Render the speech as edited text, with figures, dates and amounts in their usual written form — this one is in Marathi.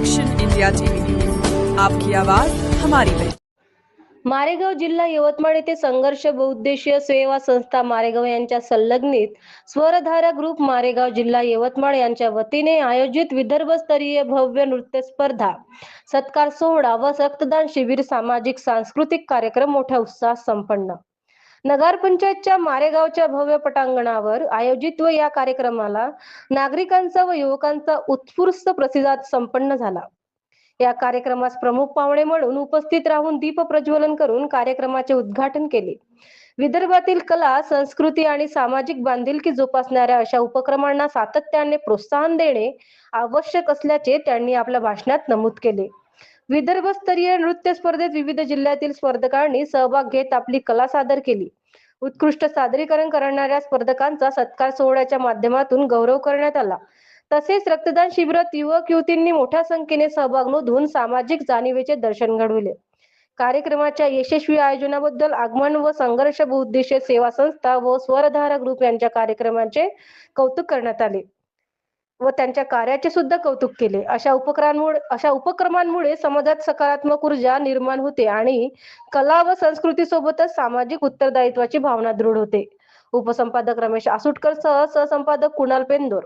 एक्शन इंडिया टीवी न्यूज, आपकी आवाज हमारी पहचान। मारेगाव जिल्हा यवतमाळ येथे संघर्ष बहुउद्देशीय सेवा संस्था मारेगाव यांच्या संलग्नित स्वरधारा ग्रुप मारेगाव जिल्हा यवतमाळ यांच्या वतीने आयोजित विदर्भस्तरीय भव्य नृत्य स्पर्धा, सत्कार सोहळा व रक्तदान शिबिर सामाजिक सांस्कृतिक कार्यक्रम मोठ्या उत्साहात संपन्न। नगर पंचायतच्या मारेगावच्या भव्य पटांगणावर आयोजित व या कार्यक्रमाला नागरिकांचा व युवकांचा उत्स्फूर्त प्रतिसाद संपन्न झाला। या कार्यक्रमास प्रमुख पाहुणे म्हणून उपस्थित राहून दीप प्रज्वलन करून कार्यक्रमाचे उद्घाटन केले। विदर्भातील कला, संस्कृती आणि सामाजिक बांधिलकी जोपासणाऱ्या अशा उपक्रमांना सातत्याने प्रोत्साहन देणे आवश्यक असल्याचे त्यांनी आपल्या भाषणात नमूद केले। विदर्भस्तरीय नृत्य स्पर्धेत विविध जिल्ह्यातील स्पर्धकांनी सहभाग घेत आपली कला सादर केली। उत्कृष्ट सादरीकरण करणाऱ्या स्पर्धकांचा सत्कार सोहळ्याच्या माध्यमातून गौरव करण्यात आला। तसेच रक्तदान शिबिरात युवक युवतींनी मोठ्या संख्येने सहभाग नोंदवून सामाजिक जाणीवेचे दर्शन घडविले। कार्यक्रमाच्या यशस्वी आयोजनाबद्दल आगमन व संघर्ष बहुउद्देशीय सेवा संस्था व स्वरधारा ग्रुप यांच्या कार्यक्रमाचे कौतुक करण्यात आले व त्यांच्या कार्याचे सुद्धा कौतुक केले। अशा उपक्रमांमुळे समाजात सकारात्मक ऊर्जा निर्माण होते आणि कला व संस्कृती सोबतच सामाजिक उत्तरदायित्वाची भावना दृढ होते। उपसंपादक रमेश आसुटकर सह सहसंपादक कुणाल पेंदोर।